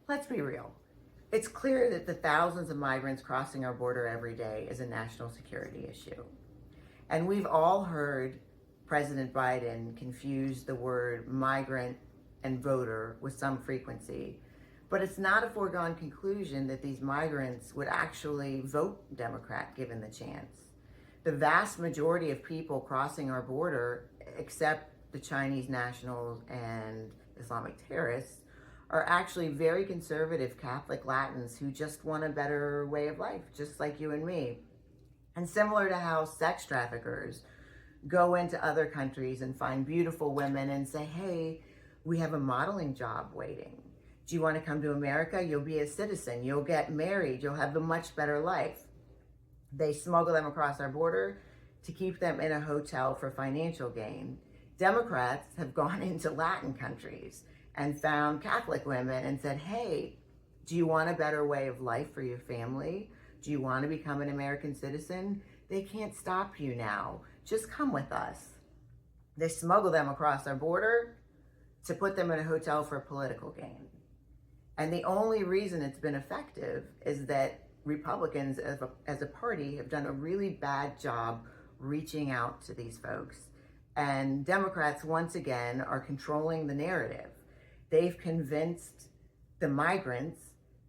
Let's be real. It's clear that the thousands of migrants crossing our border every day is a national security issue. And we've all heard President Biden confuse the word migrant and voter with some frequency. But it's not a foregone conclusion that these migrants would actually vote Democrat given the chance. The vast majority of people crossing our border, except the Chinese nationals and Islamic terrorists, are actually very conservative Catholic Latins who just want a better way of life, just like you and me. And similar to how sex traffickers go into other countries and find beautiful women and say, hey, we have a modeling job waiting. Do you want to come to America? You'll be a citizen. You'll get married. You'll have a much better life. They smuggle them across our border to keep them in a hotel for financial gain. Democrats have gone into Latin countries and found Catholic women and said, hey, do you want a better way of life for your family? Do you want to become an American citizen? They can't stop you now. Just come with us. They smuggle them across our border to put them in a hotel for political gain. And the only reason it's been effective is that Republicans as a party have done a really bad job reaching out to these folks. And Democrats, once again, are controlling the narrative. They've convinced the migrants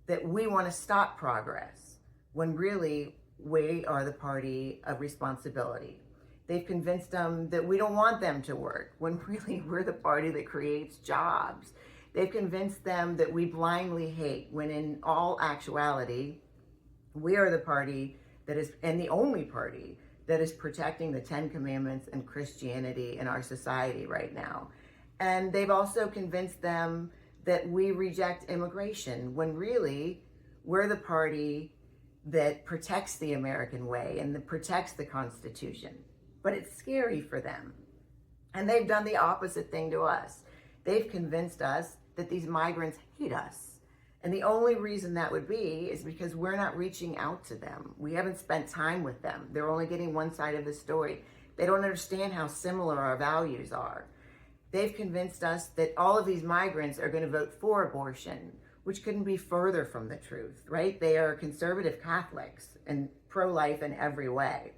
that we want to stop progress, when really we are the party of responsibility. They've convinced them that we don't want them to work, when really we're the party that creates jobs. They've convinced them that we blindly hate, when in all actuality, we are the party that is, and the only party that is protecting the Ten Commandments and Christianity in our society right now. And they've also convinced them that we reject immigration, when really we're the party that protects the American way and that protects the Constitution. But it's scary for them. And they've done the opposite thing to us. They've convinced us that these migrants hate us. And the only reason that would be is because we're not reaching out to them. We haven't spent time with them. They're only getting one side of the story. They don't understand how similar our values are. They've convinced us that all of these migrants are going to vote for abortion, which couldn't be further from the truth, right? They are conservative Catholics and pro-life in every way.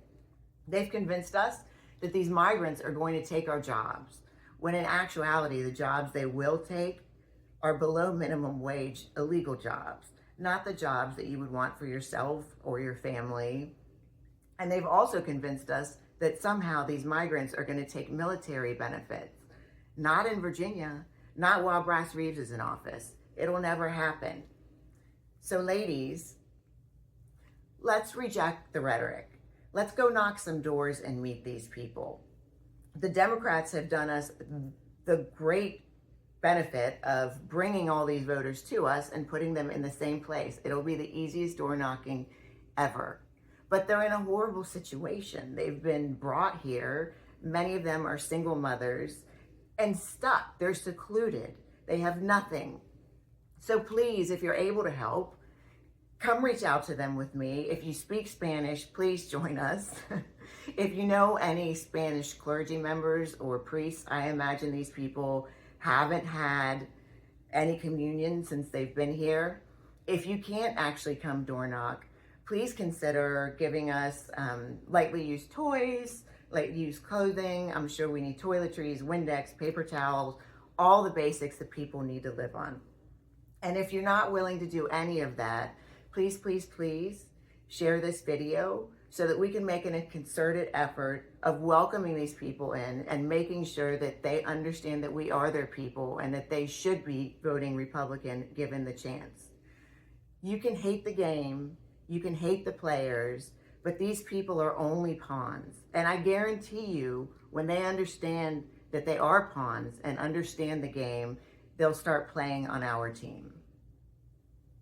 They've convinced us that these migrants are going to take our jobs, when in actuality, the jobs they will take are below minimum wage illegal jobs, not the jobs that you would want for yourself or your family. And they've also convinced us that somehow these migrants are going to take military benefits. Not in Virginia, not while Brass Reeves is in office. It'll never happen. So ladies, let's reject the rhetoric. Let's go knock some doors and meet these people. The Democrats have done us the great benefit of bringing all these voters to us and putting them in the same place. It'll be the easiest door knocking ever. But they're in a horrible situation. They've been brought here. Many of them are single mothers and stuck. They're secluded. They have nothing. So please, if you're able to help, come reach out to them with me. If you speak Spanish, please join us. If you know any Spanish clergy members or priests, I imagine these people haven't had any communion since they've been here. If you can't actually come door knock, please consider giving us lightly used toys, lightly used clothing. I'm sure we need toiletries, Windex, paper towels, all the basics that people need to live on. And if you're not willing to do any of that, please, please, please share this video so that we can make a concerted effort of welcoming these people in and making sure that they understand that we are their people and that they should be voting Republican given the chance. You can hate the game, you can hate the players, but these people are only pawns. And I guarantee you, when they understand that they are pawns and understand the game, they'll start playing on our team.